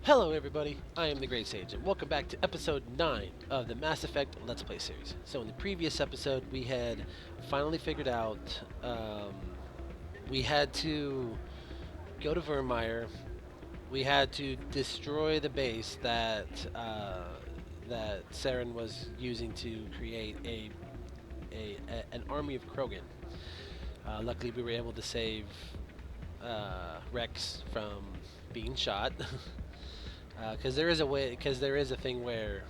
Hello everybody, I am the Great Sage, and welcome back to episode 9 of the Mass Effect Let's Play series. So in the previous episode, we had finally figured out we had to go to Vermeer, we had to destroy the base that Saren was using to create an army of Krogan. Luckily we were able to save Rex from being shot. Because there is a way, because there is a thing where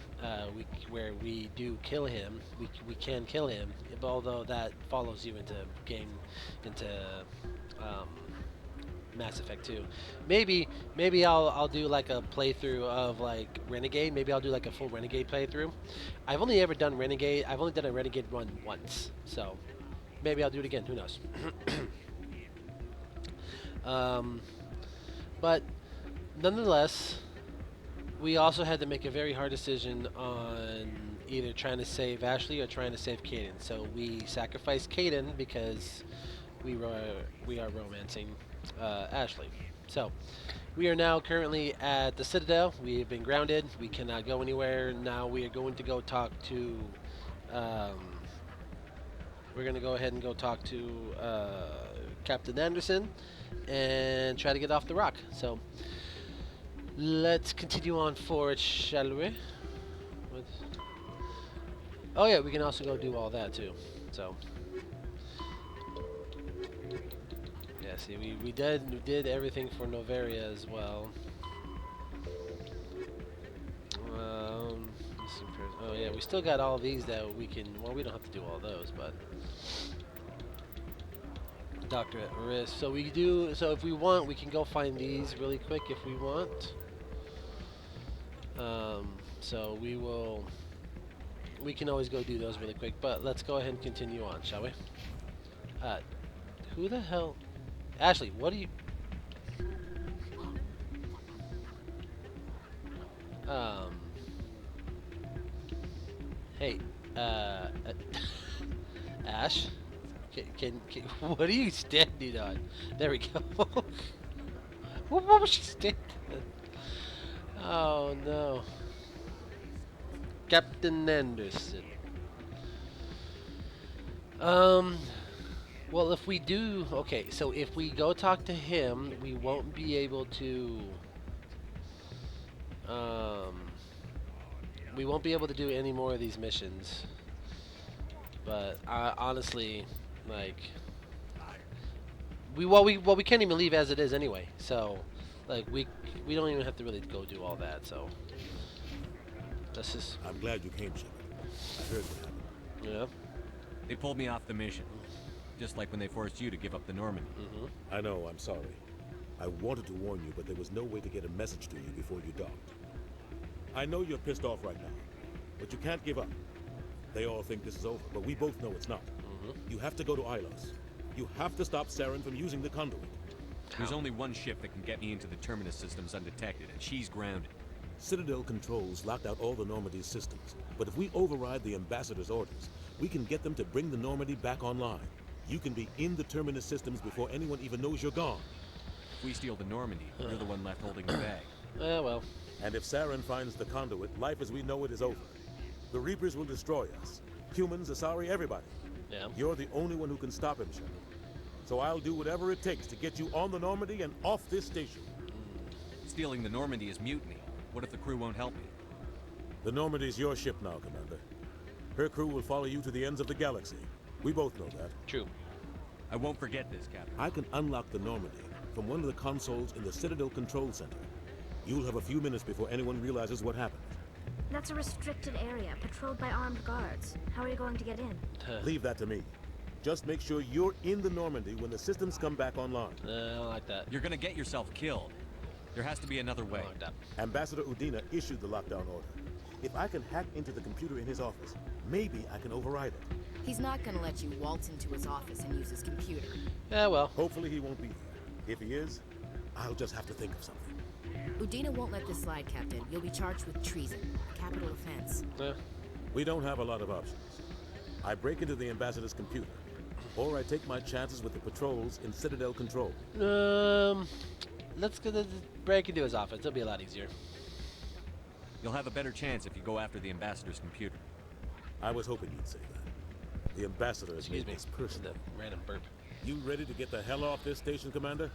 we do kill him, we can kill him, although that follows you into um, Mass Effect 2. Maybe I'll do like a playthrough of like Renegade. Maybe I'll do like a full Renegade playthrough. I've only ever done Renegade. I've only done a Renegade run once, so maybe I'll do it again. Who knows? um, but nonetheless. We also had to make a very hard decision on either trying to save Ashley or trying to save Caden. So we sacrificed Caden because we are romancing Ashley. So we are now currently at the Citadel. We have been grounded. We cannot go anywhere. Now we are going to go talk to. We're going to go ahead and go talk to Captain Anderson and try to get off the rock. So. Let's continue on forward, shall we? Oh yeah, we can also go do all that too. So yeah, see, we did everything for Novaria as well. Let's see, oh yeah, we still got all these that we can. Well, we don't have to do all those, but Doctor at risk. So we do. So if we want, we can go find these really quick if we want. So we can always go do those really quick, but let's go ahead and continue on, shall we? Who the hell? Ashley, what are you? Hey, Ash, can what are you standing on? There we go. What was she standing on? Oh no. Captain Anderson. Well, if we do, okay, so if we go talk to him, we won't be able to, we won't be able to do any more of these missions. But honestly, like, we can't even leave as it is anyway. So, like, we don't even have to really go do all that. So. This is. I'm glad you came, Shepard. I heard what happened. Yeah. They pulled me off the mission, just like when they forced you to give up the Normandy. I know, I'm sorry. I wanted to warn you, but there was no way to get a message to you before you docked. I know you're pissed off right now, but you can't give up. They all think this is over, but we both know it's not. You have to go to Ilos. You have to stop Saren from using the Conduit. There's only one ship that can get me into the Terminus systems undetected, and she's grounded. Citadel controls locked out all the Normandy's systems, but if we override the Ambassador's orders, we can get them to bring the Normandy back online. You can be in the Terminus systems before anyone even knows you're gone. If we steal the Normandy, you're the one left holding the bag. Well. And if Saren finds the Conduit, life as we know it is over. The Reapers will destroy us. Humans, Asari, everybody. Yeah. You're the only one who can stop him, Shepard. So I'll do whatever it takes to get you on the Normandy and off this station. Stealing the Normandy is mutiny. What if the crew won't help me? The Normandy's your ship now, Commander. Her crew will follow you to the ends of the galaxy. We both know that. True. I won't forget this, Captain. I can unlock the Normandy from one of the consoles in the Citadel Control Center. You'll have a few minutes before anyone realizes what happened. That's a restricted area, patrolled by armed guards. How are you going to get in? Leave that to me. Just make sure you're in the Normandy when the systems come back online. I don't like that. You're gonna get yourself killed. There has to be another way. I don't like that. Ambassador Udina issued the lockdown order. If I can hack into the computer in his office, maybe I can override it. He's not gonna let you waltz into his office and use his computer. Yeah, well. Hopefully he won't be there. If he is, I'll just have to think of something. Udina won't let this slide, Captain. You'll be charged with treason, a capital offense. We don't have a lot of options. I break into the Ambassador's computer, or I take my chances with the patrols in Citadel Control. let's break into his office. It'll be a lot easier. You'll have a better chance if you go after the ambassador's computer. I was hoping you'd say that. The ambassador has Excuse made me. this personal. The random burp. You ready to get the hell off this station, Commander?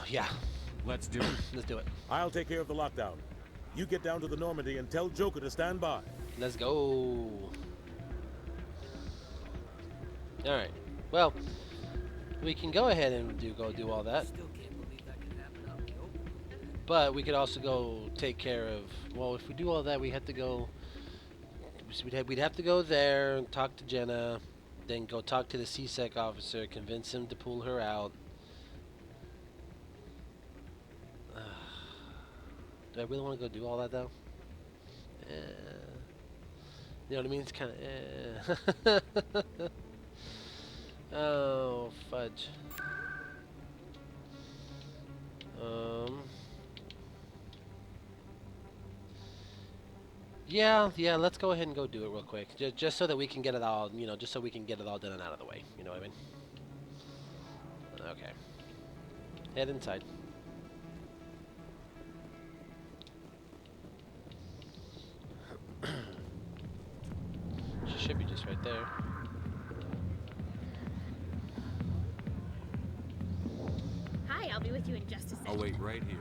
Yeah. Let's do it. Let's do it. I'll take care of the lockdown. You get down to the Normandy and tell Joker to stand by. Let's go. All right. Well, we can go ahead and go do all that. But we could also go take care of. Well, if we do all that, we have to go. We'd have to go there and talk to Jenna, then go talk to the CSEC officer, convince him to pull her out. Do I really want to go do all that though? You know what I mean? It's kind of. Oh fudge. Yeah, let's go ahead and go do it real quick. Just so that we can get it all, you know, just so we can get it all done and out of the way. You know what I mean? Okay. Head inside. She should be just right there. Hi, I'll be with you in just a second. I'll wait right here.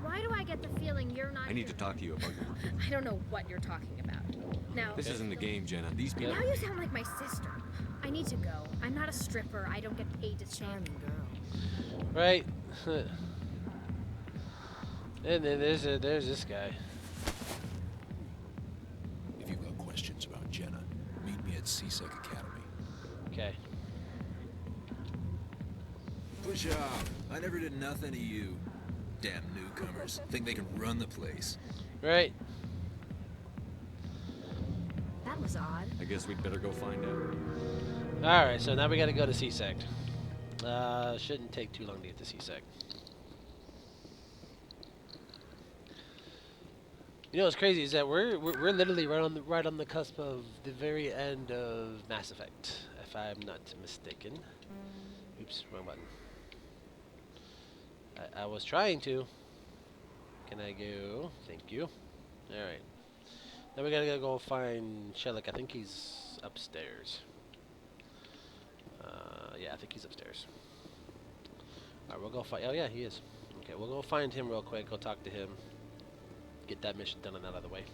Why do I get the feeling you're not I need here? to talk to you about your work. I don't know what you're talking about. Now, This isn't the game, Jenna. These people... now you sound like my sister. I need to go. I'm not a stripper. I don't get paid to stand. Charming girl. Right. And then there's this guy. If you've got questions about Jenna, meet me at CSEC Academy. Okay. Push off. I never did nothing to you. Damn newcomers. Think they can run the place. Right. That was odd. I guess we'd better go find out. All right. So now we got to go to CSEC. Shouldn't take too long to get to CSEC. You know what's crazy is that we're literally right on the cusp of the very end of Mass Effect, if I'm not mistaken. Oops, wrong button. I was trying to. Can I go? Thank you. All right. Now we gotta go find Shellick. I think he's upstairs. Yeah, I think he's upstairs. All right, we'll go find. Oh yeah, he is. Okay, we'll go find him real quick. Go talk to him. Get that mission done and out of the way.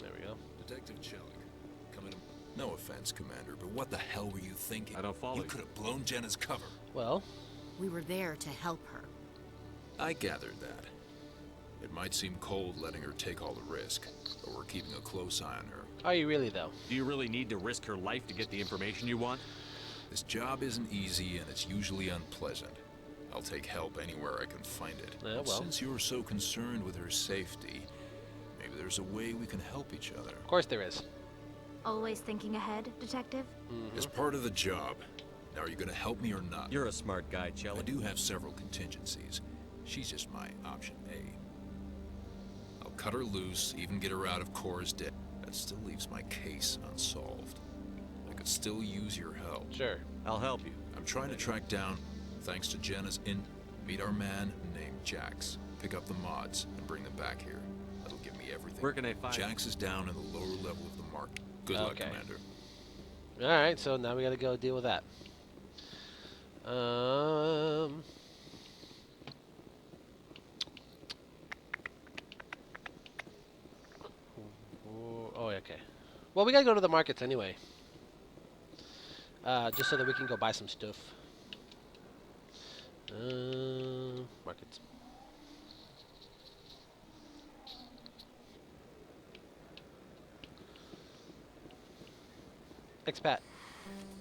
There we go. Detective Chellick, coming in. No offense, Commander, but what the hell were you thinking? I don't follow You you. could have blown Jenna's cover. Well, We were there to help her. I gathered that. It might seem cold letting her take all the risk, but we're keeping a close eye on her. are you really though? Do you really need to risk her life to get the information you want? This job isn't easy, and it's usually unpleasant. I'll take help anywhere I can find it. Yeah, But well. since you're so concerned with her safety, maybe there's a way we can help each other. Of course there is. Always thinking ahead, Detective? It's part of the job. Now, are you going to help me or not? You're a smart guy, I Chellick. do have several contingencies. She's just my option A. I'll cut her loose, even get her out of Cora's debt. That still leaves my case unsolved. I could still use your help. Sure. I'll help you. I'm trying to track down, thanks to Jenna's meet our man named Jax. Pick up the mods and bring them back here. That'll give me everything. Where can I find Jax is down in the lower level of the market. Good luck, Okay. Commander. All right, so now we got to go deal with that. Oh, okay. Well, we got to go to the markets anyway. Just so that we can go buy some stuff. Markets. Expat.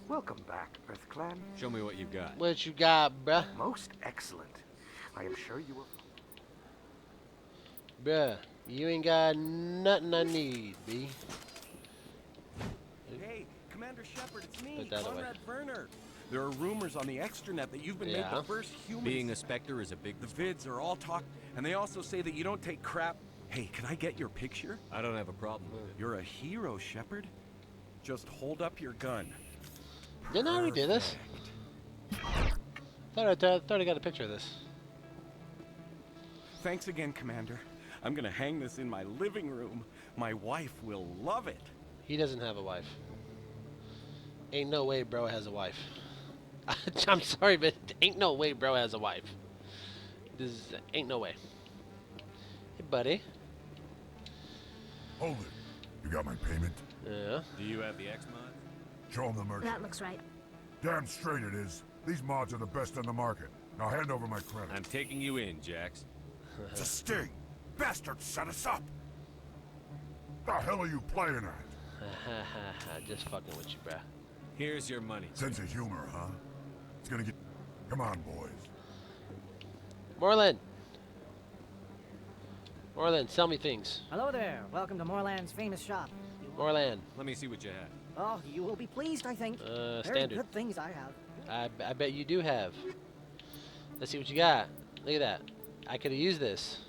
Welcome back, Earth Clan. Show me what you've got. What you got, bruh? Most excellent. I am sure you will. Bruh, you ain't got nothing I need, B. Hey, Commander Shepard, it's me, Put that away. Conrad Werner. There are rumors on the extranet that you've been made Yeah. the first human. Being a Spectre is a big... The vids are all talk, and they also say that you don't take crap. Hey, can I get your picture? I don't have a problem with it. You're a hero, Shepard. Just hold up your gun. Didn't I already do this? Thought I got a picture of this. Thanks again, Commander. I'm gonna hang this in my living room. My wife will love it. He doesn't have a wife. Ain't no way bro has a wife. I'm sorry, but ain't no way bro has a wife. Ain't no way. Hey, buddy. Hold it. You got my payment? Yeah. Do you have the X mod? Show him the merchant. That looks right. Damn straight it is. These mods are the best on the market. Now hand over my credit. I'm taking you in, Jax. It's a sting. Bastard set us up. The hell are you playing at? Just fucking with you, bruh. Here's your money. Sense of humor, huh? It's gonna get... Come on, boys. Moreland. Moreland, sell me things. Hello there. Welcome to Moorland's famous shop. Moreland. Let me see what you have. Oh, you will be pleased, I think. Very Standard. good things I have. I bet you do have. Let's see what you got. Look at that. I could have used this.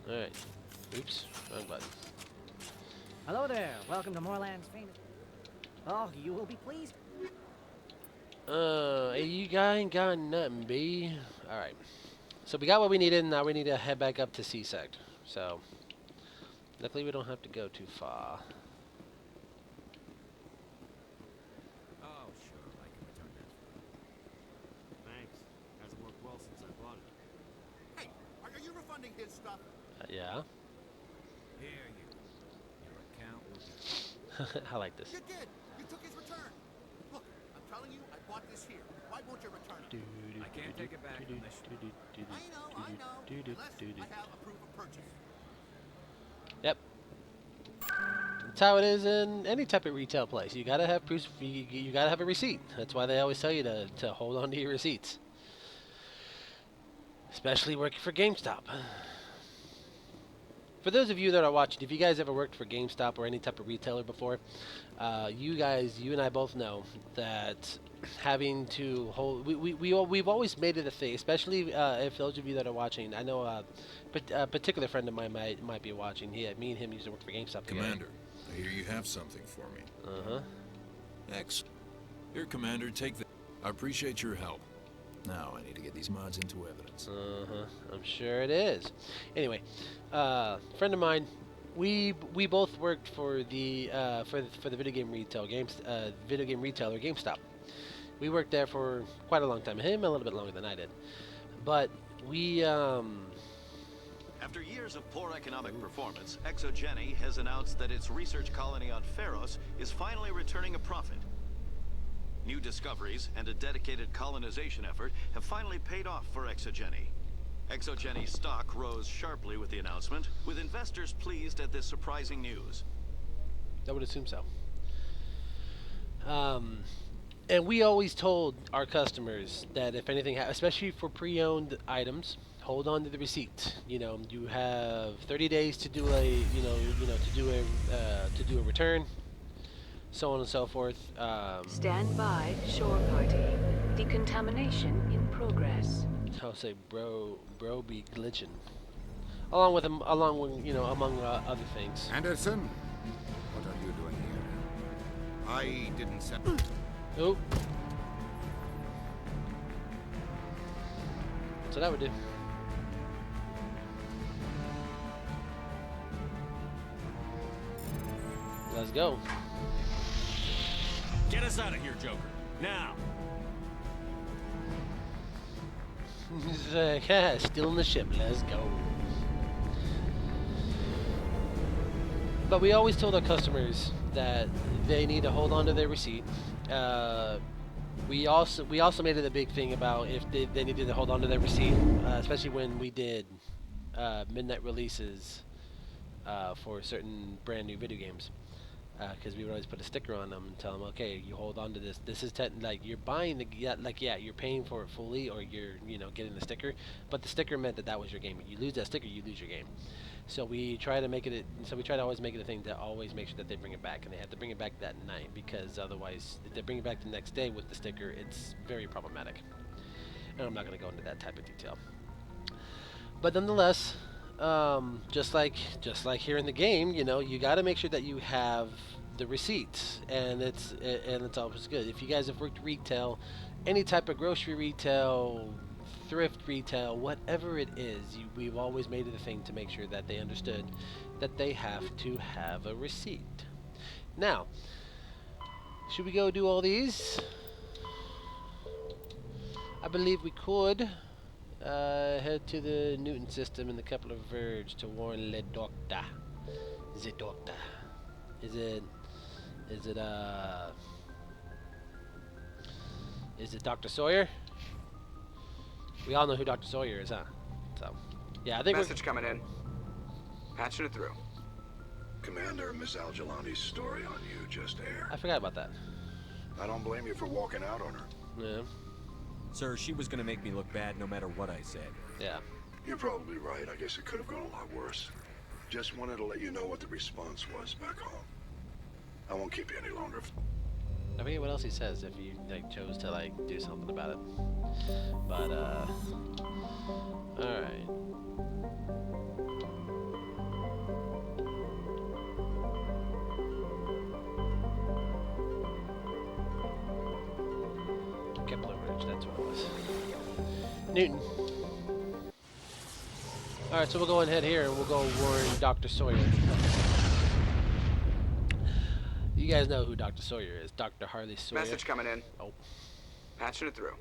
Alright. Oops. Wrong button. Hello there. Welcome to Moorland's famous... Oh, you will be pleased. Hey, you guy ain't got nothing, B. Alright. So we got what we needed, and now we need to head back up to C-Sect. So, luckily we don't have to go too far. Oh, sure, I can return that. Thanks. Hasn't worked well since I bought it. Hey, are you refunding his stuff? Yeah. Here you go. Your account will be... I like this. You did. You took his return. Look, I'm telling you, I bought this here. Why won't you return it? I can't take it back unless you... I know. Unless I have a proof of purchase. Yep. That's how it is in any type of retail place. You gotta have proof. You gotta have a receipt. That's why they always tell you to hold on to your receipts, especially working for GameStop. For those of you that are watching, if you guys ever worked for GameStop or any type of retailer before, you and I both know that having to hold, we've always made it a thing, especially if those of you that are watching. I know a particular friend of mine might be watching. Me and him used to work for GameStop together. Commander, I hear you have something for me. Uh-huh. Excellent. Here, Commander, take the... I appreciate your help. Now I need to get these mods into evidence. Uh-huh. I'm sure it is. Anyway, friend of mine, we both worked for the video game retailer GameStop. We worked there for quite a long time. Him a little bit longer than I did, but we After years of poor economic performance, Exogeny has announced that its research colony on Pharos is finally returning a profit. New discoveries and a dedicated colonization effort have finally paid off for Exogeny. Exogeny's stock rose sharply with the announcement, with investors pleased at this surprising news. I would assume so. And we always told our customers that if anything, especially for pre-owned items, hold on to the receipt. You know, you have 30 days to do a, to do a return, so on and so forth. Stand by, shore party. Decontamination in progress. I'll say, bro be glitching. Along with among other things. Anderson, what are you doing here? I didn't send. Oh. So that would do. Let's go. Get us out of here, Joker. Now. He's like, yeah, still in the ship. Let's go. But we always told our customers that they need to hold on to their receipt. We also made it a big thing about if they needed to hold on to their receipt, especially when we did midnight releases for certain brand new video games. Because we would always put a sticker on them and tell them, okay, you hold on to this. This is like you're buying the you're paying for it fully, or you're getting the sticker. But the sticker meant that was your game. You lose that sticker, you lose your game. So we try to make it. So we try to always make it a thing to always make sure that they bring it back, and they have to bring it back that night, because otherwise, if they bring it back the next day with the sticker, it's very problematic. And I'm not going to go into that type of detail. But nonetheless, just like here in the game, you know, you got to make sure that you have the receipts, and it's always good. If you guys have worked retail, any type of grocery retail, thrift retail, whatever it is, we've always made it a thing to make sure that they understood that they have to have a receipt. Now, should we go do all these? I believe we could. Head to the Newton system in the Kepler Verge to warn Le Doctor. The Doctor. Is it Dr. Sawyer? We all know who Dr. Sawyer is, huh? So, yeah, I think Message coming in. Patching it through. Commander, Miss Al-Jalani's story on you just aired. I forgot about that. I don't blame you for walking out on her. Yeah. Sir, she was gonna make me look bad no matter what I said. Yeah. You're probably right. I guess it could have gone a lot worse. Just wanted to let you know what the response was back home. I won't keep you any longer. I forget what else he says if you like chose to like do something about it. But all right. Kepler Ridge, that's what it was. Newton. All right, so we'll go ahead here and we'll go warn Dr. Sawyer. You guys know who Dr. Sawyer is. Dr. Harley Sawyer. Message coming in. Oh. Patching it through.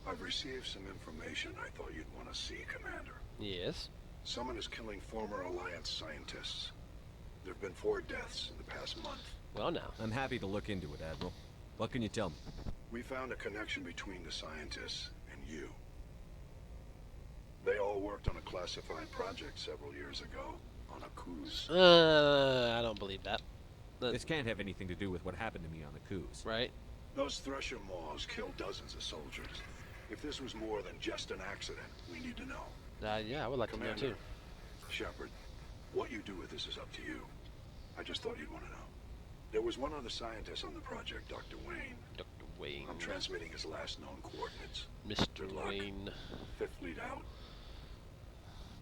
I've received some information I thought you'd want to see, Commander. Yes? Someone is killing former Alliance scientists. There have been 4 deaths in the past month. Well, now. I'm happy to look into it, Admiral. What can you tell me? We found a connection between the scientists and you. They all worked on a classified project several years ago on a cruise. I don't believe that. This can't have anything to do with what happened to me on the cruise. Right. Those Thresher Maws killed dozens of soldiers. If this was more than just an accident, we need to know. Yeah, I would like Commander, to know too. Shepard, what you do with this is up to you. I just thought you'd want to know. There was one other scientist on the project, Dr. Wayne. Dr. Wayne. I'm transmitting his last known coordinates. Mr. Wayne. 5th Fleet out.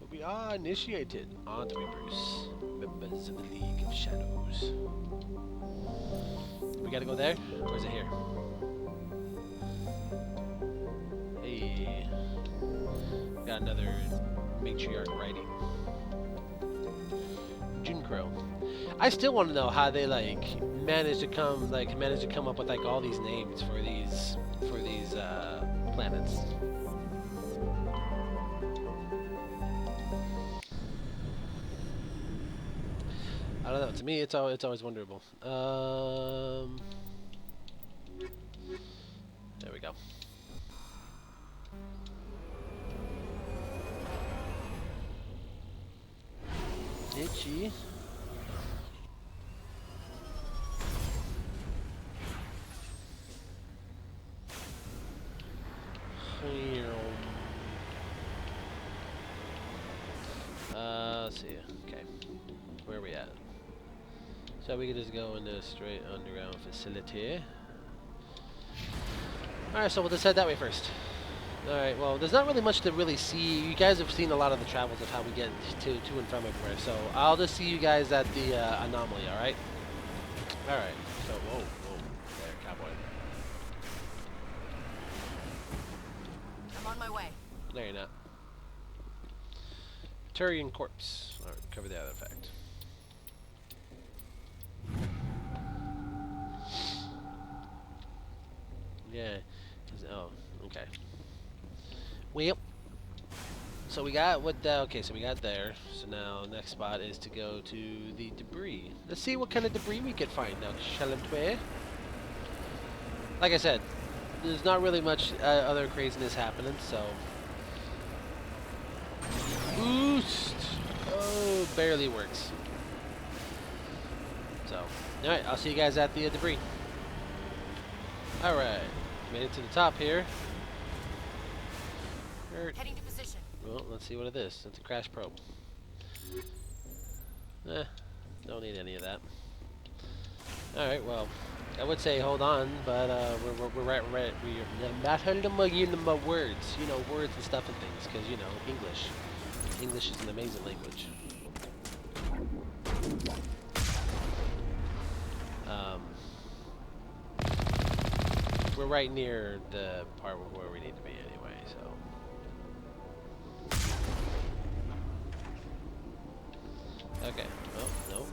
But we are initiated, aren't we, Bruce? Members of the League of Shadows. We gotta go there? Or is it here? Hey. Got another matriarch writing. June Crow. I still want to know how they like managed to come up with like all these names for these planets. I don't know. To me, it's always wonderable. There we go. Itchy. Let's see. Okay. Where are we at? So we can just go into a straight underground facility. Alright, so we'll just head that way first. Alright, well, there's not really much to really see. You guys have seen a lot of the travels of how we get to and from everywhere. So I'll just see you guys at the anomaly, alright? Alright, so, whoa, there, cowboy. I'm on my way. No, you're not. Turian corpse. Alright, cover the other fact. Yeah. Oh, okay. Well, so we got what? Okay, so we got there. So now next spot is to go to the debris. Let's see what kind of debris we could find now, shall we? Like I said, there's not really much other craziness happening. So, boost. Oh, barely works. So, all right, I'll see you guys at the debris. All right. Made it to the top here. Heading to position. Well, let's see what it is. It's a crash probe. Don't need any of that. Alright, well, I would say hold on, but we're right. We're not holding my words, you know, words and stuff and things, because, you know, English is an amazing language. We're right near the part where we need to be anyway, so. Okay. Oh, no.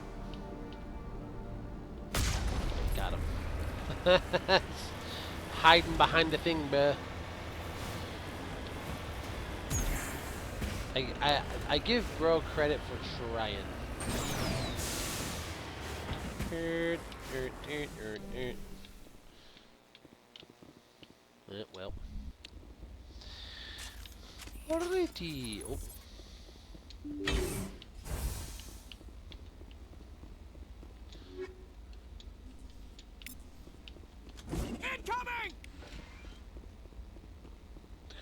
Got him. Hiding behind the thing, bruh. I give bro credit for trying. Well. Alrighty. Oh. Incoming!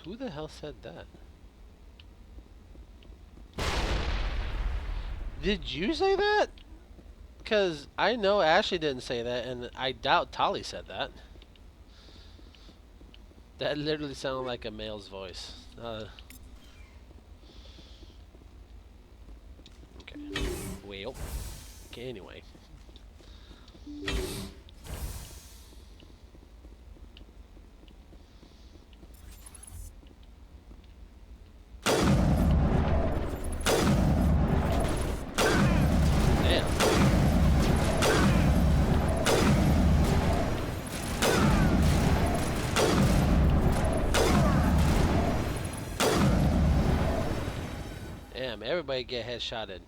Who the hell said that? Did you say that? Because I know Ashley didn't say that, and I doubt Tali said that. That literally sounded like a male's voice. Okay. Well. Okay, anyway. Damn, everybody get headshotted.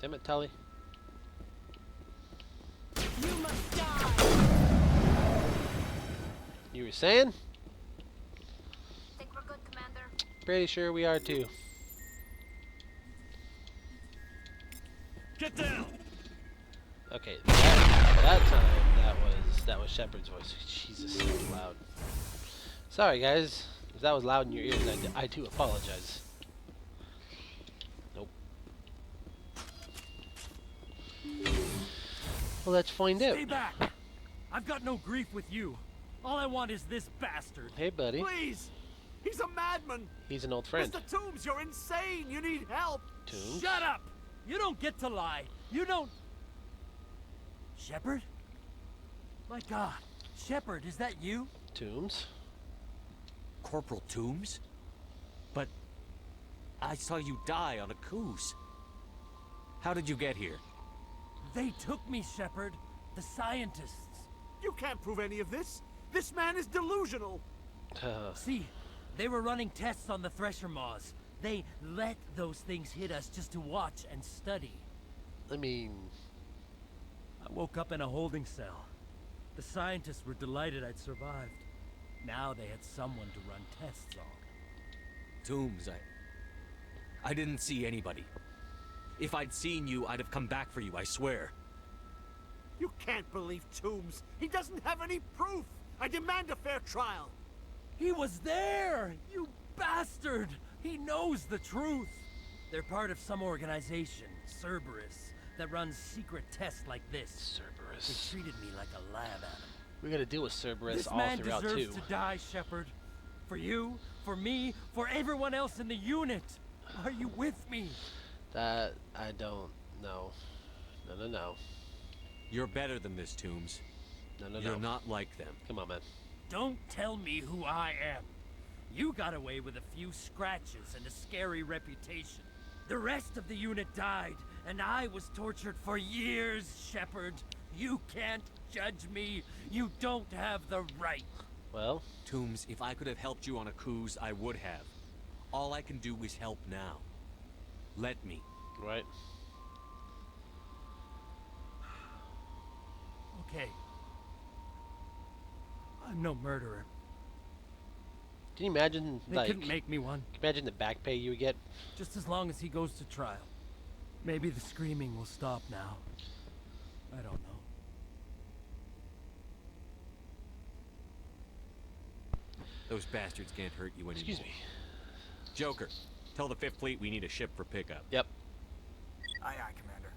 Damn it, Tully. You must die! You were saying? Think we're good, Commander? Pretty sure we are too. Get down! Okay, that time that was Shepard's voice. Jesus, so loud. Sorry guys, if that was loud in your ears, I do apologize. Nope. Well, let's find out. Stay back! I've got no grief with you. All I want is this bastard. Hey, buddy. Please! He's a madman! He's an old friend. Mr. Toombs, you're insane! You need help! Toombs? Shut up! You don't get to lie. You don't... Shepard? My God. Shepard, is that you? Toombs? Corporal Toombs? But I saw you die on a cruise. How did you get here? They took me, Shepard. The scientists. You can't prove any of this. This man is delusional. See, they were running tests on the Thresher Maws. They let those things hit us just to watch and study. I mean... I woke up in a holding cell. The scientists were delighted I'd survived. Now they had someone to run tests on. Toombs, I didn't see anybody. If I'd seen you, I'd have come back for you, I swear. You can't believe Toombs. He doesn't have any proof. I demand a fair trial. He was there, you bastard. He knows the truth. They're part of some organization, Cerberus, that runs secret tests like this. Cerberus. They treated me like a lab animal. We gotta deal with Cerberus This all man throughout deserves too. to die, Shepard. For you, for me, for everyone else in the unit. Are you with me? That I don't know. No. You're better than this, Toombs. No. You're not like them. Come on, man. Don't tell me who I am. You got away with a few scratches and a scary reputation. The rest of the unit died, and I was tortured for years, Shepard. You can't judge me. You don't have the right. Well? Toombs, if I could have helped you on a cruise, I would have. All I can do is help now. Let me. Right. Okay. I'm no murderer. Can you imagine, They like... couldn't make me one. Can you imagine the back pay you would get? Just as long as he goes to trial. Maybe the screaming will stop now. I don't know. Those bastards can't hurt you anymore. Excuse me. Joker, tell the 5th Fleet we need a ship for pickup. Yep. Aye, aye, Commander.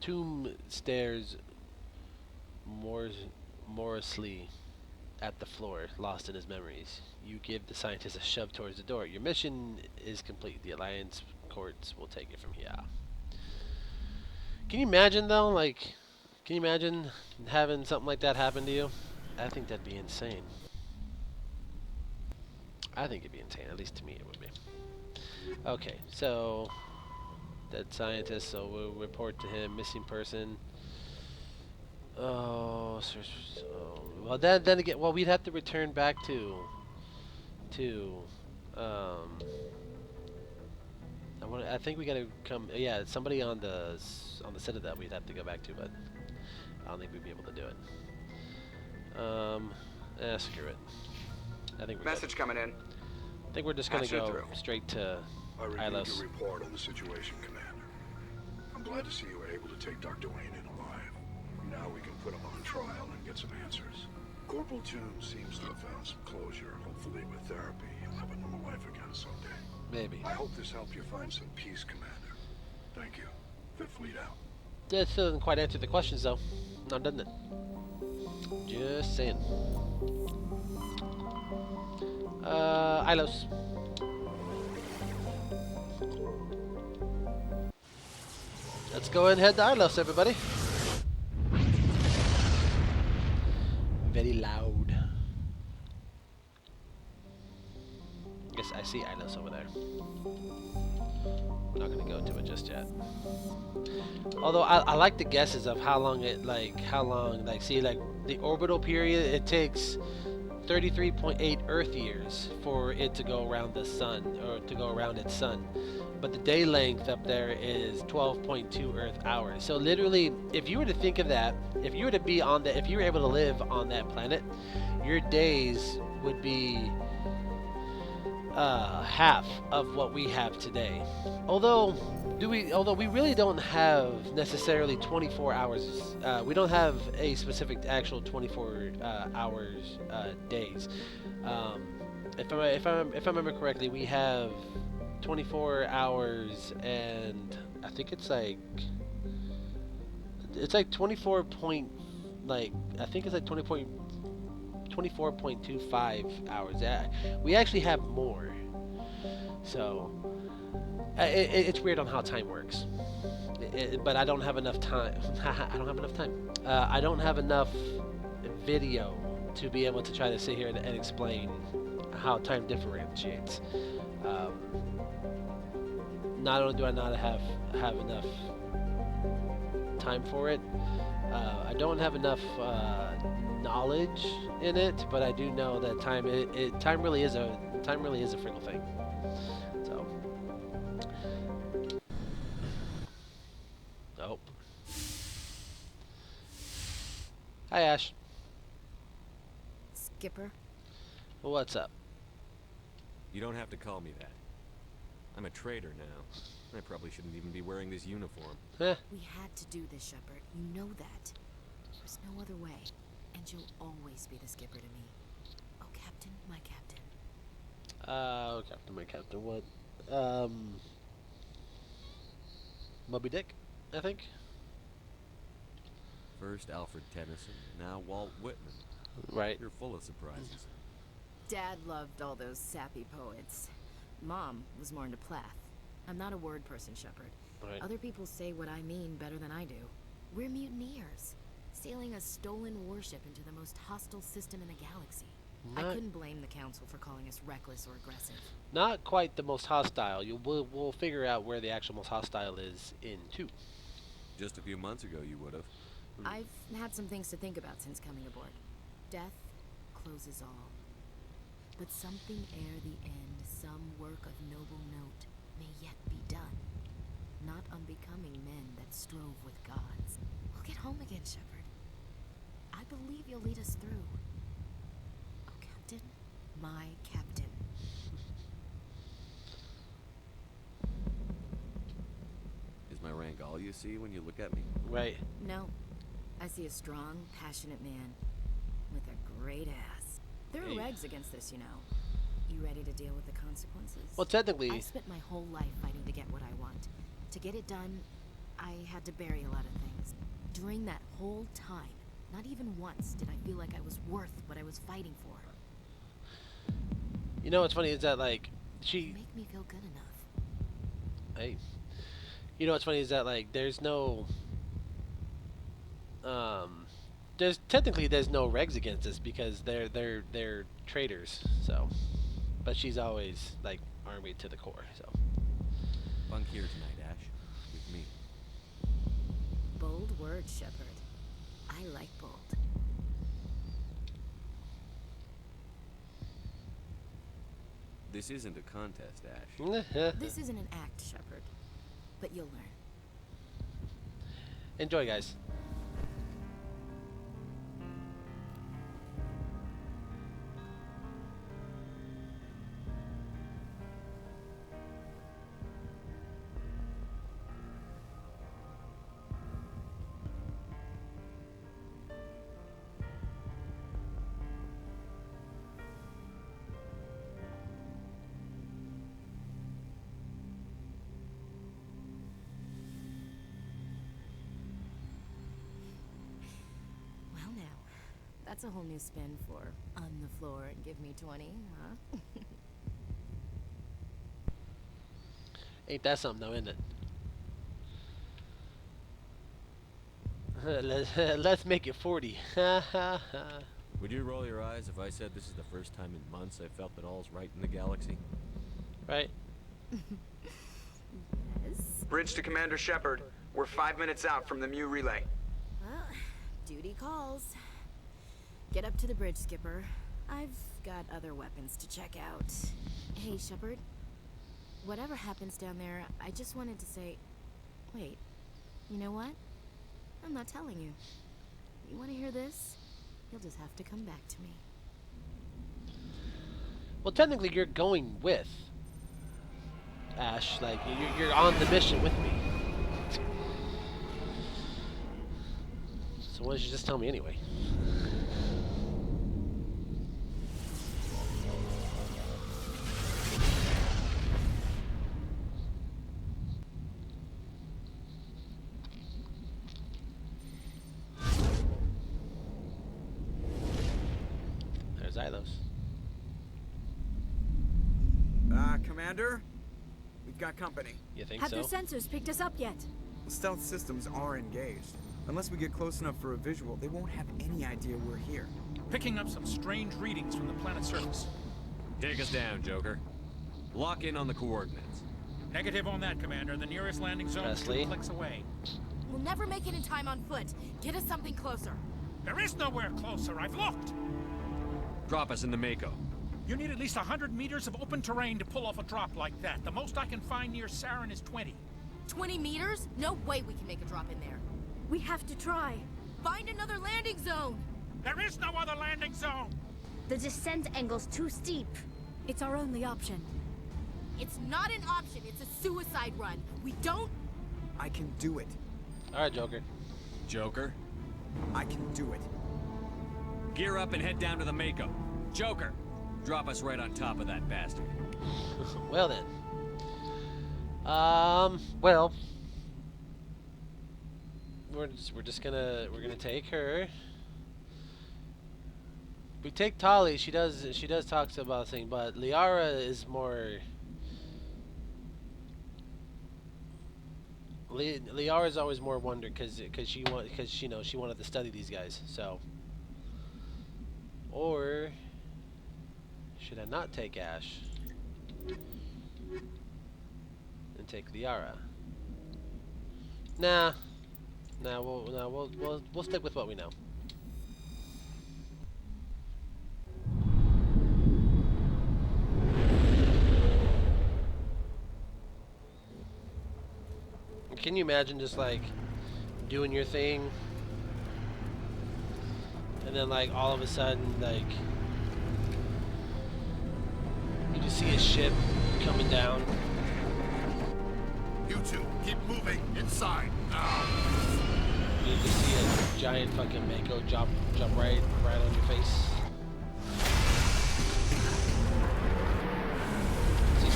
tomb stares morosely at the floor, lost in his memories. You give the scientist a shove towards the door. Your mission is complete. The Alliance courts will take it from here. Can you imagine, though? Like, can you imagine having something like that happen to you? I think that'd be insane. I think it'd be insane. At least to me, it would be. Okay, so dead scientist. So we'll report to him. Missing person. Oh, well then again, well we'd have to return back to I think we gotta come. Yeah, somebody on the set of that we'd have to go back to, but I don't think we'd be able to do it. Screw it. I think we're Message good. coming in. I think we're just gonna go straight to I reviewed Ilos. your report on the situation, Commander. I'm glad to see you were able to take Dr. Wayne in alive. Now we can put him on trial and get some answers. Corporal Toombs seems to have found some closure. Hopefully with therapy, he'll have a normal life again someday. Maybe. I hope this helped you find some peace, Commander. Thank you. Fifth Fleet out. That still doesn't quite answer the questions, though. No, doesn't it? Just saying. Ilos. Let's go and head to Ilos, everybody. Very loud. Yes, I see Ilos over there. We're not gonna go to it just yet. Although I like the guesses of how long see, like the orbital period, it takes 33.8 Earth years for it to go around the sun, or to go around its sun. But the day length up there is 12.2 Earth hours. So literally, if you were to think of that, if you were to be on that, if you were able to live on that planet, your days would be half of what we have today. Although we really don't have necessarily 24 hours. We don't have a specific actual 24 hours days. If I remember correctly, we have 24 hours, and I think it's like 24 point, I think it's like 24.25 hours. We actually have more. So it's weird on how time works. But I don't have enough time. I don't have enough time. I don't have enough video to be able to try to sit here and explain how time differentiates. Not only do I not have enough time for it, I don't have enough knowledge in it, but I do know that time really is a fickle thing. So, oh, hi Ash. Skipper. Well, what's up? You don't have to call me that. I'm a traitor now. I probably shouldn't even be wearing this uniform. We had to do this, Shepard. You know that. There's no other way. And you'll always be the skipper to me. Oh, Captain, my captain. Captain, my captain. What? Moby Dick, I think. First Alfred Tennyson, now Walt Whitman. Right. You're full of surprises. Dad loved all those sappy poets. Mom was more into Plath. I'm not a word person, Shepard. Right. Other people say what I mean better than I do. We're mutineers, sailing a stolen warship into the most hostile system in the galaxy. I couldn't blame the Council for calling us reckless or aggressive. Not quite the most hostile. We'll figure out where the actual most hostile is in 2. Just a few months ago, you would have. I've had some things to think about since coming aboard. Death closes all. But something ere the end, some work of noble note, may yet be done. Not unbecoming men that strove with gods. We'll get home again, Shepard. I believe you'll lead us through. Oh, Captain, my captain. Is my rank all you see when you look at me? Right. No. I see a strong, passionate man with a great ass. There are regs against this, you know. You ready to deal with the consequences? Well, technically, I've spent my whole life fighting to get what I want. To get it done, I had to bury a lot of things. during that whole time, not even once did I feel like I was worth what I was fighting for. You know what's funny is that, like, You make me feel good enough. Hey. You know what's funny is that, like, there's no... there's no regs against us because they're traitors, so... But she's always, like, army to the core, so... Bunk here tonight, Ash. With me. Bold word, Shepard. I like bold. This isn't a contest, Ash. This isn't an act, Shepard. But you'll learn. Enjoy, guys. Well now, that's a whole new spin for on the floor and give me 20, huh? Ain't that something though, isn't it? Let's make it 40. Would you roll your eyes if I said this is the first time in months I felt that all's right in the galaxy? Right. Yes. Bridge to Commander Shepard. We're 5 minutes out from the Mu relay. Well, duty calls. Get up to the bridge, Skipper. I've got other weapons to check out. Hey, Shepard. Whatever happens down there, I just wanted to say... Wait, you know what? I'm not telling you. You want to hear this? You'll just have to come back to me. Well, technically, you're going with Ash. Like, you're on the mission with me. So why don't you just tell me anyway? There's Ilos. Commander? We've got company. You think Have so? their sensors picked us up yet? Stealth systems are engaged. Unless we get close enough for a visual, they won't have any idea we're here. Picking up some strange readings from the planet's surface. Take us down, Joker. Lock in on the coordinates. Negative on that, Commander. The nearest landing zone is 2 clicks away. We'll never make it in time on foot. Get us something closer. There is nowhere closer. I've looked. Drop us in the Mako. You need at least 100 meters of open terrain to pull off a drop like that. The most I can find near Saren is 20. 20 meters? No way we can make a drop in there. We have to try. Find another landing zone! There is no other landing zone! The descent angle's too steep. It's our only option. It's not an option, it's a suicide run. We don't... I can do it. Alright, Joker. Joker? I can do it. Gear up and head down to the Mako. Joker, drop us right on top of that bastard. Well then. Well, we're just gonna take her. We take Tali. She does talk about things, but Liara is more. Liara is always more wonder because she wanted to study these guys. So, or should I not take Ash and take Liara? Nah, we'll stick with what we know. Can you imagine just like doing your thing and then like all of a sudden like you just see a ship coming down? You two, keep moving inside now. You just see a giant fucking Mako jump right on your face. See,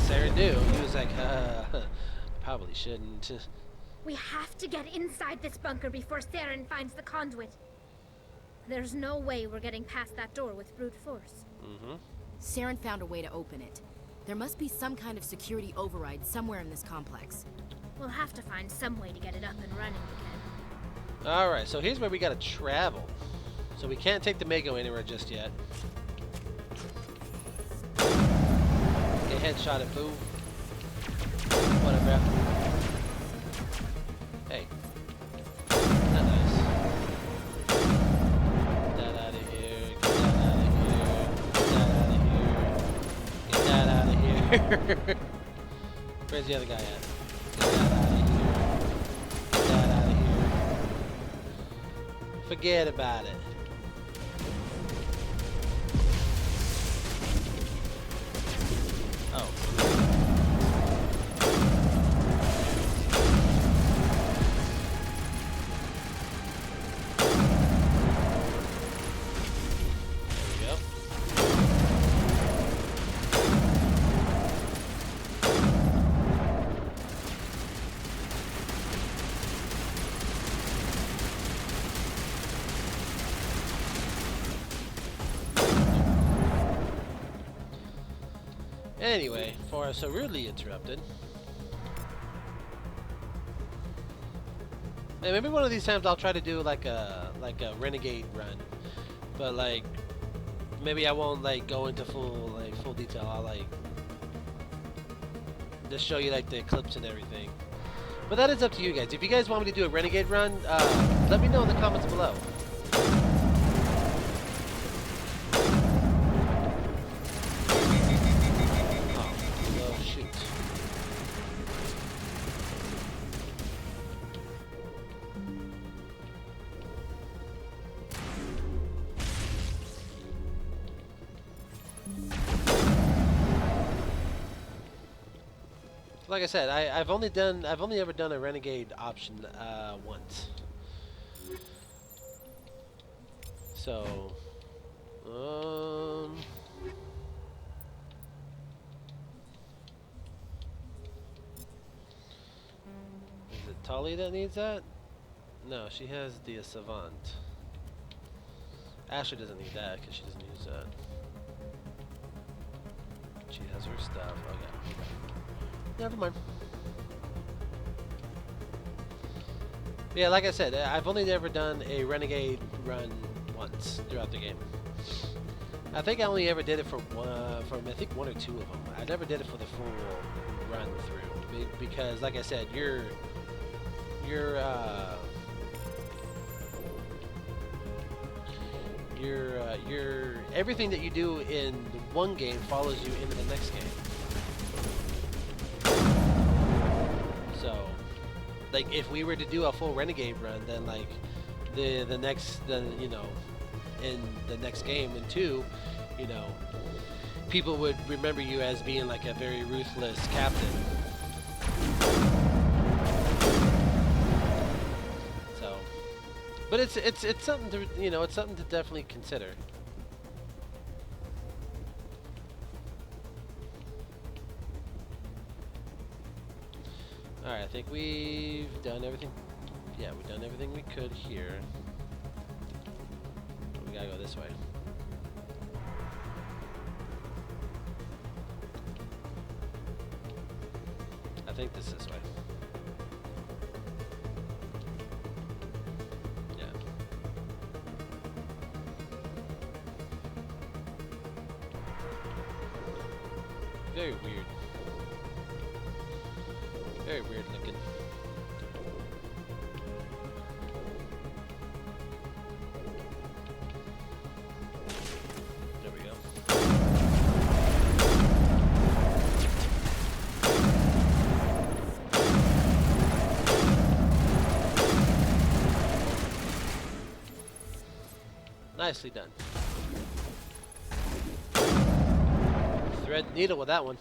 Saren knew. He was like, probably shouldn't. We have to get inside this bunker before Saren finds the conduit. There's no way we're getting past that door with brute force. Saren found a way to open it. There must be some kind of security override somewhere in this complex. We'll have to find some way to get it up and running again. Alright, so here's where we gotta travel. So we can't take the Mego anywhere just yet. Get headshotted, boo. Whatever. Hey. Not nice. Get that out of here. Get that out of here. Get that out of here. Get that out of here. Where's the other guy at? Get that out of here. Get that out of here. Forget about it. Oh. There we go. Anyway, for so rudely interrupted. And maybe one of these times I'll try to do like a renegade run, but like maybe I won't like go into full detail. I'll like just show you like the clips and everything. But that is up to you guys. If you guys want me to do a renegade run, let me know in the comments below. Like I said, I've only ever done a renegade option once. So, is it Tali that needs that? No, she has the Savant. Ashley doesn't need that because she doesn't use that. She has her stuff. Okay. Never mind. Yeah, like I said, I've only ever done a renegade run once throughout the game. I think I only ever did it for I think one or two of them. I never did it for the full run through because, like I said, your everything that you do in one game follows you into the next game. So, like, if we were to do a full renegade run, then like in the next game in 2, you know, people would remember you as being like a very ruthless captain. So, but it's something to, you know, it's something to definitely consider. Alright, I think we've done everything. Yeah, we've done everything we could here. We gotta go this way. I think this way. Yeah. Very weird. Very weird looking. There we go. Nicely done. Thread needle with that one.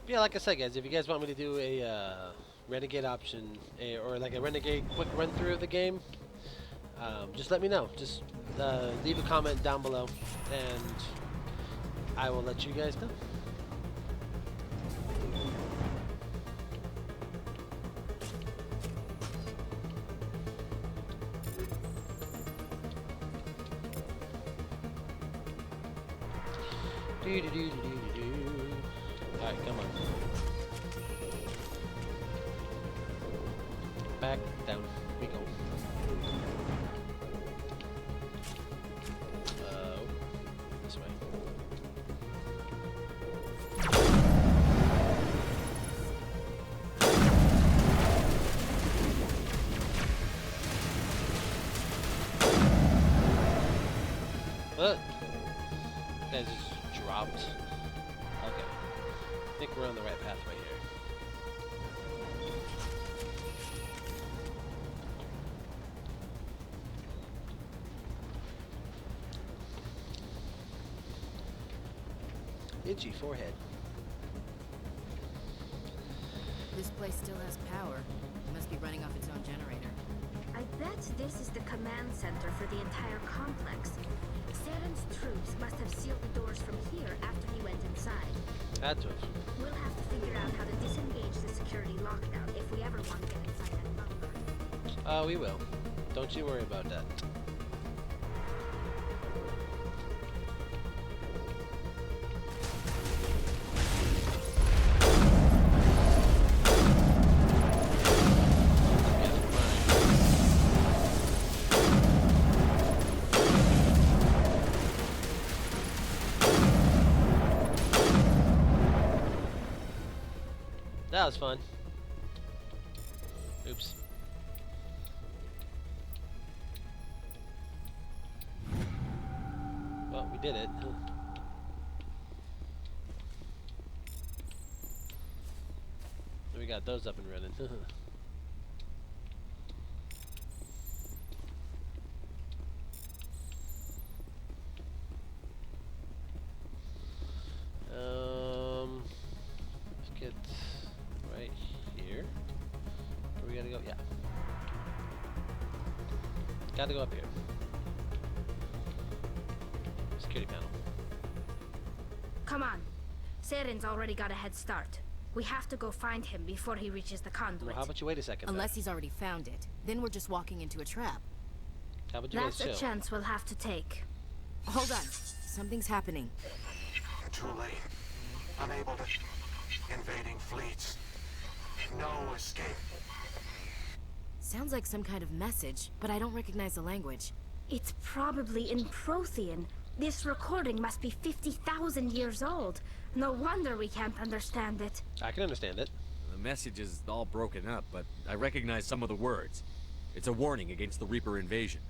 Yeah, like I said, guys, if you guys want me to do a renegade option, or like a renegade quick run through of the game, just let me know. Just leave a comment down below, and I will let you guys know. Alright, come on. Back down we go. This way. What? Guys just dropped. Okay. I think we're on the right pathway here. Itchy forehead. This place still has power. It must be running off its own generator. I bet this is the command center for the entire complex. Saren's troops must have sealed the doors from here after he went inside. Had to have. We'll have to figure out how to disengage the security lockdown if we ever want to get inside that bunker. We will. Don't you worry about that. That was fun. Oops. Well, we did it. We got those up and running. Let's get right here. Where we gotta go? Yeah. Gotta go up here. Security panel. Come on. Saren's already got a head start. We have to go find him before he reaches the conduit. Well, how about you wait a second? Unless he's already found it. Then we're just walking into a trap. How about you That's guys a chill? chance we'll have to take. Hold on. Something's happening. Too late. Unable to... Invading fleets. No escape. Sounds like some kind of message, but I don't recognize the language. It's probably in Prothean. This recording must be 50,000 years old. No wonder we can't understand it. I can understand it. The message is all broken up, but I recognize some of the words. It's a warning against the Reaper invasion.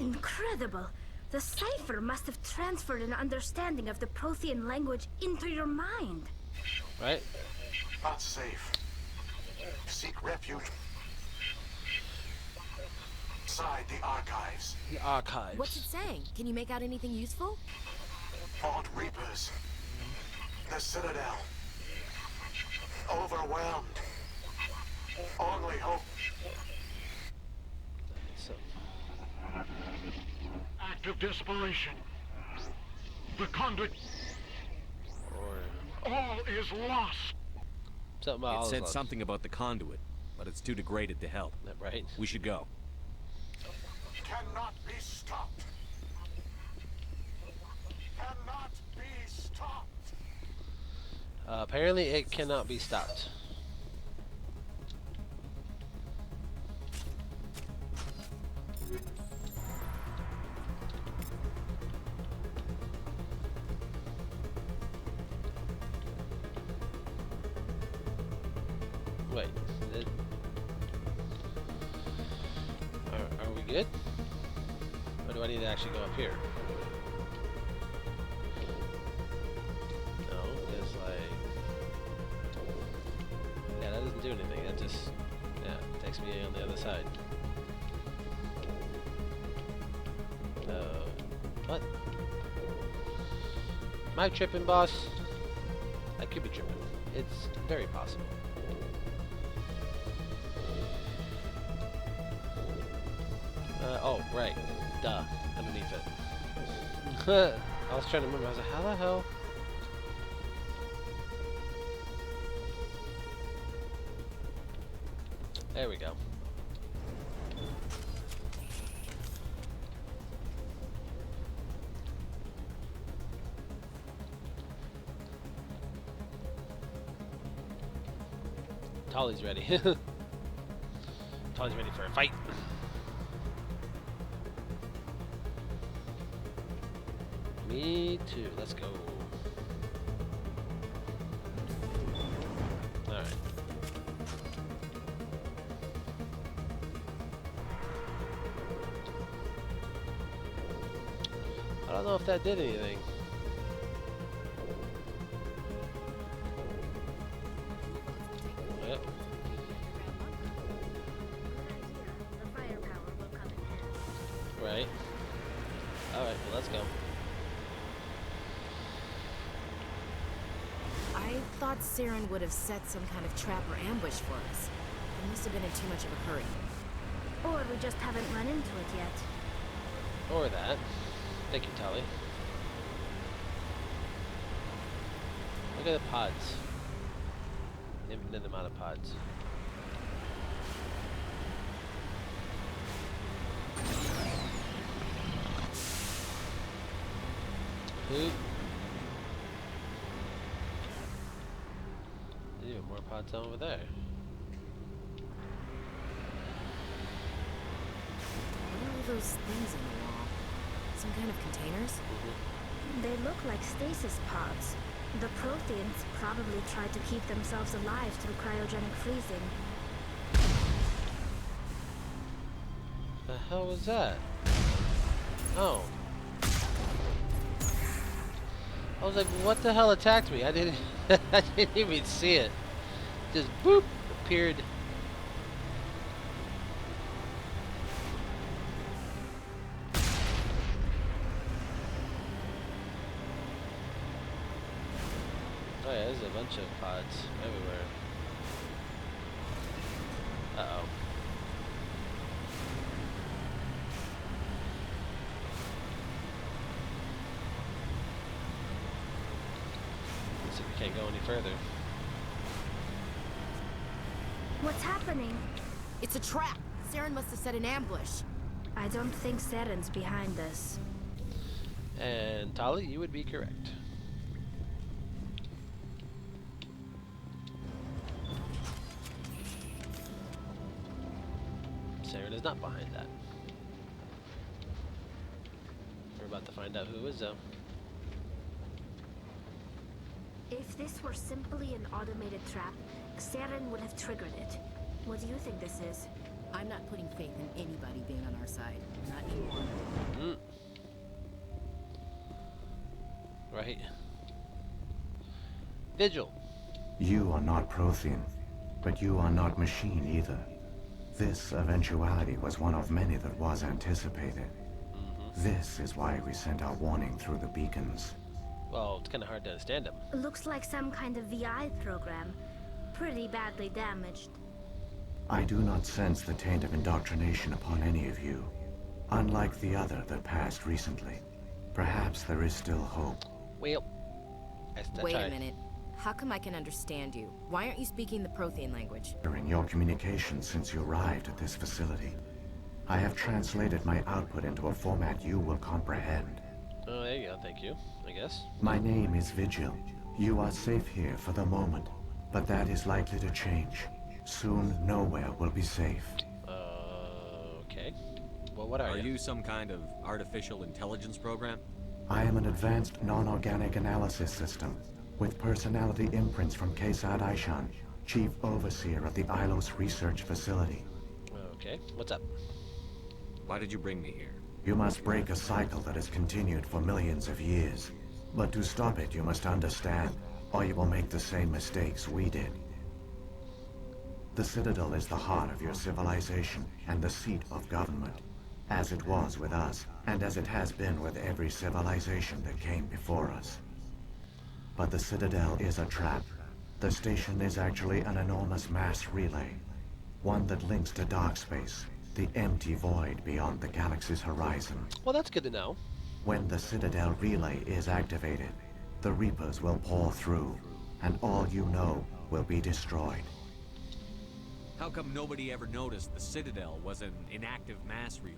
Incredible. The cipher must have transferred an understanding of the Prothean language into your mind. Right? Not safe. Seek refuge. Inside the archives. The archives. What's it saying? Can you make out anything useful? Fought Reapers. The Citadel. Overwhelmed. Only hope. So. Act of desperation. The Conduit. Or All is lost. something about all It is said lost. something about the conduit, but it's too degraded to help. Right? We should go. Cannot be stopped. Cannot be stopped. Apparently, it cannot be stopped. Wait, are we good? Or do I need to actually go up here? No, it's like... Yeah, that doesn't do anything. That just, yeah, takes me on the other side. What? Am I tripping, boss? I could be tripping. It's very possible. Oh, right. Duh. Underneath it. I was trying to remember. I was like, how the hell? There we go. Tolly's ready. Tolly's ready for a fight. Me too. Let's go. Alright. I don't know if that did anything. Yep. The firepower will come in handy. Right. Alright, well, let's go. I thought Saren would have set some kind of trap or ambush for us. We must have been in too much of a hurry. Or we just haven't run into it yet. Or that. Thank you, Tolly. Look at the pods. Infinite amount of pods. Oop. There's even more pods down over there. What are all those things on the wall? Some kind of containers? They look like stasis pods. The Protheans probably tried to keep themselves alive through cryogenic freezing. The hell was that? Oh. I was like, what the hell attacked me? I didn't I didn't even see it. Just boop appeared. Oh yeah, there's a bunch of pods everywhere. Uh-oh. Looks like we can't go any further. What's happening? It's a trap! Saren must have set an ambush. I don't think Saren's behind this. And Tali, you would be correct. Saren is not behind that. We're about to find out who is though. If this were simply an automated trap, Saren would have triggered it. What do you think this is? I'm not putting faith in anybody being on our side. Not anymore. Right. Vigil. You are not Prothean, but you are not machine either. This eventuality was one of many that was anticipated. This is why we sent our warning through the beacons. Well, it's kind of hard to understand him. Looks like some kind of VI program. Pretty badly damaged. I do not sense the taint of indoctrination upon any of you, unlike the other that passed recently. Perhaps there is still hope. Well, wait a minute. How come I can understand you? Why aren't you speaking the Prothean language? During your communication since you arrived at this facility, I have translated my output into a format you will comprehend. Oh, there you go. Thank you, I guess. My name is Vigil. You are safe here for the moment, but that is likely to change. Soon, nowhere will be safe. Okay. Well, what are you? Are you some kind of artificial intelligence program? I am an advanced non-organic analysis system, with personality imprints from Kesad Aishan, Chief Overseer of the Ilos Research Facility. Okay. What's up? Why did you bring me here? You must break a cycle that has continued for millions of years. But to stop it, you must understand, or you will make the same mistakes we did. The Citadel is the heart of your civilization and the seat of government, as it was with us, and as it has been with every civilization that came before us. But the Citadel is a trap. The station is actually an enormous mass relay, one that links to dark space, the empty void beyond the galaxy's horizon. Well, that's good to know. When the Citadel relay is activated, the Reapers will pour through, and all you know will be destroyed. How come nobody ever noticed the Citadel was an inactive mass relay?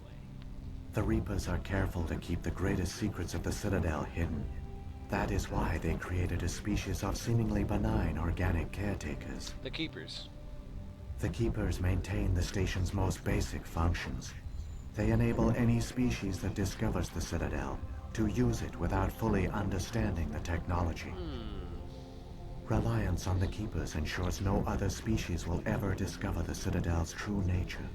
The Reapers are careful to keep the greatest secrets of the Citadel hidden. That is why they created a species of seemingly benign organic caretakers. The Keepers. The Keepers maintain the station's most basic functions. They enable any species that discovers the Citadel to use it without fully understanding the technology. Reliance on the Keepers ensures no other species will ever discover the Citadel's true nature.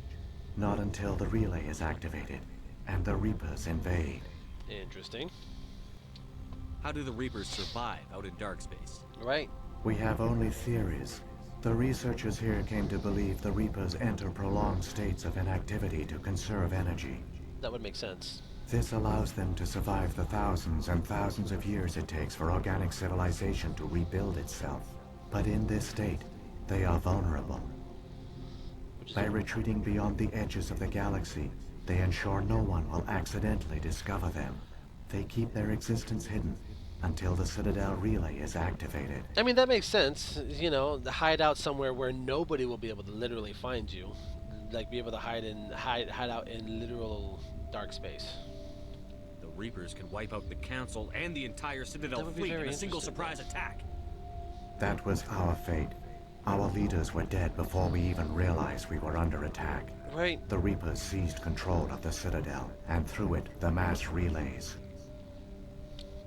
Not until the relay is activated and the Reapers invade. Interesting. How do the Reapers survive out in dark space? Right. We have only theories. The researchers here came to believe the Reapers enter prolonged states of inactivity to conserve energy. That would make sense. This allows them to survive the thousands and thousands of years it takes for organic civilization to rebuild itself. But in this state, they are vulnerable. By retreating beyond the edges of the galaxy, they ensure no one will accidentally discover them. They keep their existence hidden until the Citadel relay is activated. I mean, that makes sense. You know, hide out somewhere where nobody will be able to literally find you. Like, be able to hide out in literal dark space. The Reapers can wipe out the Council and the entire Citadel fleet in a single surprise attack. That was our fate. Our leaders were dead before we even realized we were under attack. Right. The Reapers seized control of the Citadel, and through it, the mass relays.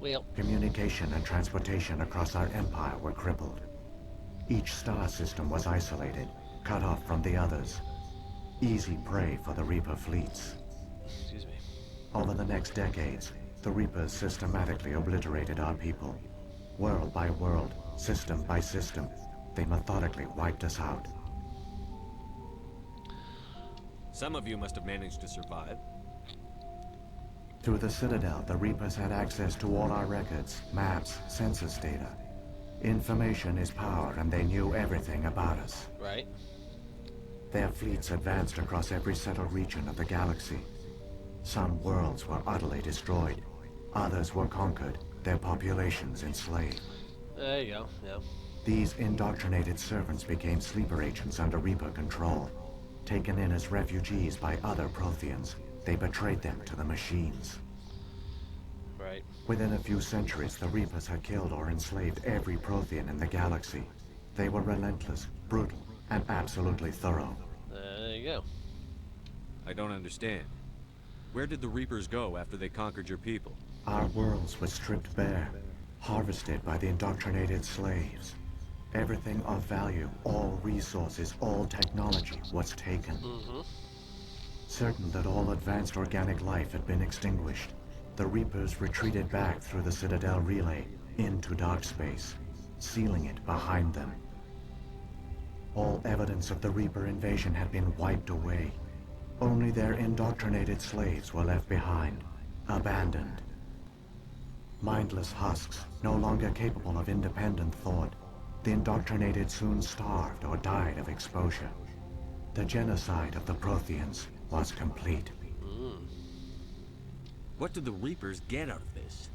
Well, communication and transportation across our empire were crippled. Each star system was isolated, cut off from the others. Easy prey for the Reaper fleets. Excuse me. Over the next decades, the Reapers systematically obliterated our people. World by world, system by system, they methodically wiped us out. Some of you must have managed to survive. Through the Citadel, the Reapers had access to all our records, maps, census data. Information is power, and they knew everything about us. Right. Their fleets advanced across every settled region of the galaxy. Some worlds were utterly destroyed. Others were conquered, their populations enslaved. There you go, yeah. These indoctrinated servants became sleeper agents under Reaper control. Taken in as refugees by other Protheans, they betrayed them to the machines. Right. Within a few centuries, the Reapers had killed or enslaved every Prothean in the galaxy. They were relentless, brutal, and absolutely thorough. There you go. I don't understand. Where did the Reapers go after they conquered your people? Our worlds were stripped bare, harvested by the indoctrinated slaves. Everything of value, all resources, all technology was taken. Certain that all advanced organic life had been extinguished, the Reapers retreated back through the Citadel relay into dark space, sealing it behind them. All evidence of the Reaper invasion had been wiped away. Only their indoctrinated slaves were left behind, abandoned. Mindless husks, no longer capable of independent thought, the indoctrinated soon starved or died of exposure. The genocide of the Protheans was complete. What do the Reapers get out of this?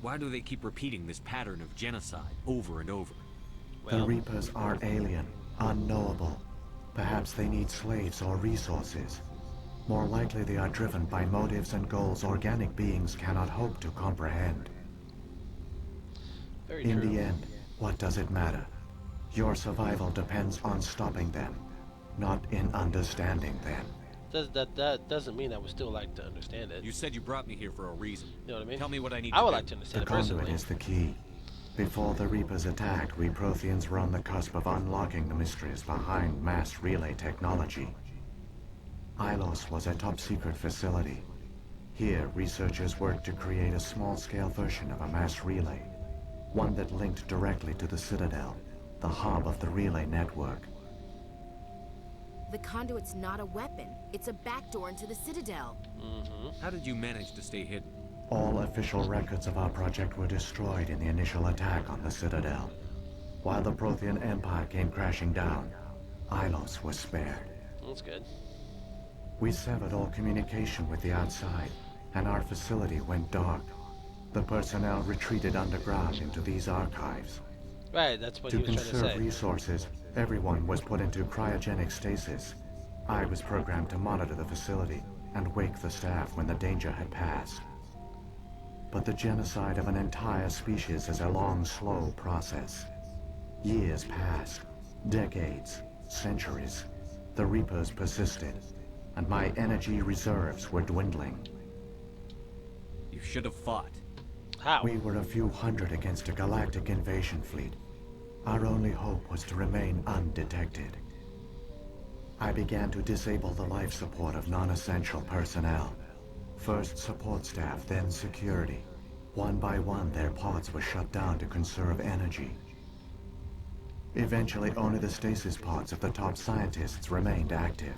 Why do they keep repeating this pattern of genocide over and over? The Reapers are alien, unknowable. Perhaps they need slaves or resources. More likely they are driven by motives and goals organic beings cannot hope to comprehend. Very In true. the end, what does it matter? Your survival depends on stopping them, not in understanding them. That doesn't mean I would still like to understand it. You said you brought me here for a reason. You know what I mean? Tell me what I need I to would do. like to understand The it personally. Conduit is the key. Before the Reapers attacked, we Protheans were on the cusp of unlocking the mysteries behind mass relay technology. Ilos was a top-secret facility. Here, researchers worked to create a small-scale version of a mass relay, one that linked directly to the Citadel, the hub of the relay network. The Conduit's not a weapon. It's a backdoor into the Citadel. How did you manage to stay hidden? All official records of our project were destroyed in the initial attack on the Citadel. While the Prothean Empire came crashing down, Ilos was spared. That's good. We severed all communication with the outside, and our facility went dark. The personnel retreated underground into these archives. Right, that's what To he was trying to conserve say. resources, everyone was put into cryogenic stasis. I was programmed to monitor the facility and wake the staff when the danger had passed. But the genocide of an entire species is a long, slow process. Years passed, decades, centuries. The Reapers persisted, and my energy reserves were dwindling. You should have fought. How? We were a few hundred against a galactic invasion fleet. Our only hope was to remain undetected. I began to disable the life support of non-essential personnel. First support staff, then security. One by one, their pods were shut down to conserve energy. Eventually, only the stasis pods of the top scientists remained active.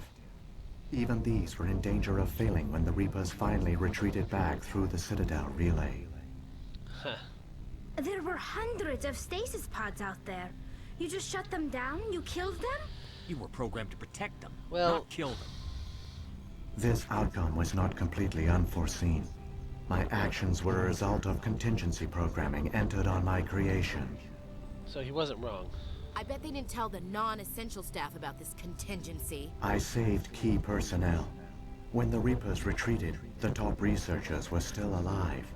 Even these were in danger of failing when the Reapers finally retreated back through the Citadel relay. There were hundreds of stasis pods out there. You just shut them down? You killed them? You were programmed to protect them, well, not kill them. This outcome was not completely unforeseen. My actions were a result of contingency programming entered on my creation. So he wasn't wrong. I bet they didn't tell the non-essential staff about this contingency. I saved key personnel. When the Reapers retreated, the top researchers were still alive.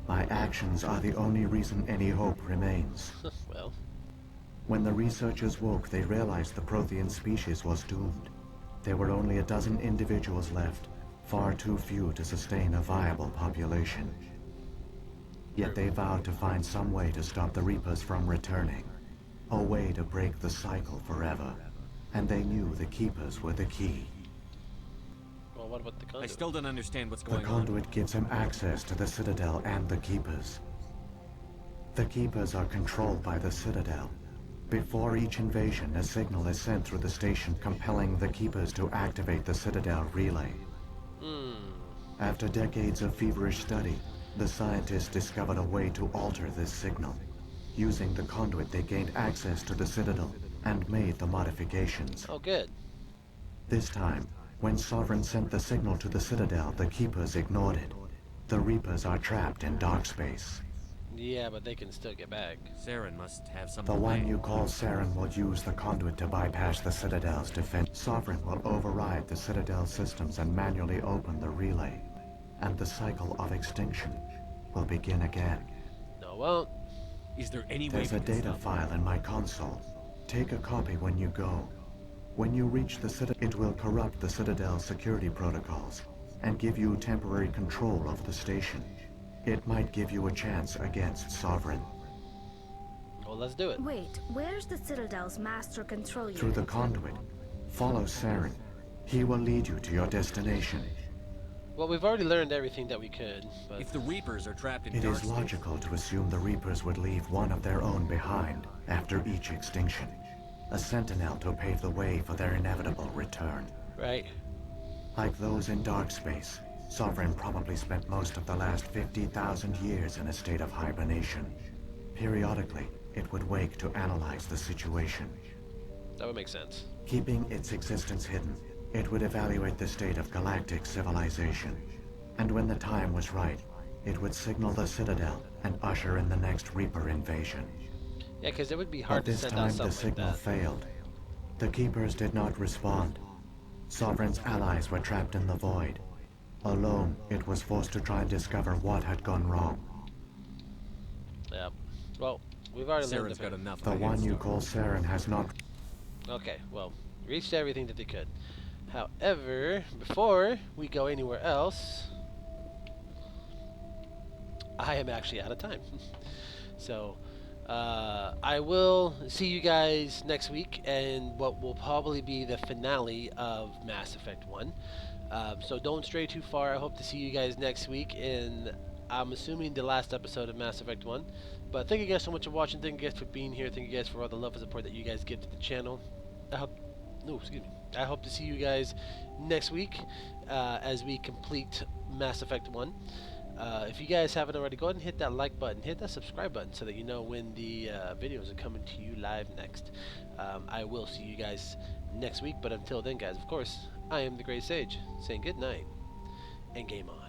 My actions are the only reason any hope remains. Well. When the researchers woke, they realized the Prothean species was doomed. There were only a dozen individuals left, far too few to sustain a viable population. Yet they vowed to find some way to stop the Reapers from returning. A way to break the cycle forever. And they knew the Keepers were the key. Well, what about the Conduit? I still don't understand what's The going on. Conduit gives him access to the Citadel and the Keepers. The Keepers are controlled by the Citadel. Before each invasion, a signal is sent through the station compelling the Keepers to activate the Citadel relay. After decades of feverish study, the scientists discovered a way to alter this signal. Using the Conduit, they gained access to the Citadel and made the modifications. Oh, good. This time, when Sovereign sent the signal to the Citadel, the Keepers ignored it. The Reapers are trapped in dark space. Yeah, but they can still get back. Saren must have some The one you call Saren will use the Conduit to bypass the Citadel's defense. Sovereign will override the Citadel systems and manually open the relay. And the cycle of extinction will begin again. No, it won't. Is there any way There's a we can data stop file in my console. Take a copy when you go. When you reach the Citadel, it will corrupt the Citadel's security protocols and give you temporary control of the station. It might give you a chance against Sovereign. Well, let's do it. Wait, where's the Citadel's master control unit? Through the Conduit. Follow Saren. He will lead you to your destination. Well, we've already learned everything that we could, but... If the Reapers are trapped in It dark is space, logical to assume the Reapers would leave one of their own behind after each extinction. A sentinel to pave the way for their inevitable return. Right. Like those in dark space, Sovereign probably spent most of the last 50,000 years in a state of hibernation. Periodically, it would wake to analyze the situation. That would make sense. Keeping its existence hidden, it would evaluate the state of galactic civilization. And when the time was right, it would signal the Citadel and usher in the next Reaper invasion. Yeah, because it would be hard But to this send time out the something signal like that. failed. The Keepers did not respond. Sovereign's allies were trapped in the void. Alone, it was forced to try and discover what had gone wrong. Yeah. Well, we've already learned Saren's got enough. The one you call Saren has not... Okay, well, reached everything that they could. However, before we go anywhere else, I am actually out of time. So, I will see you guys next week and what will probably be the finale of Mass Effect 1. So don't stray too far. I hope to see you guys next week in, I'm assuming, the last episode of Mass Effect 1. But thank you guys so much for watching. Thank you guys for being here. Thank you guys for all the love and support that you guys give to the channel. I hope to see you guys next week as we complete Mass Effect 1. If you guys haven't already, go ahead and hit that like button, hit that subscribe button so that you know when the videos are coming to you live next. I will see you guys next week, but until then, guys, of course, I am the Grey Sage, saying good night, and game on.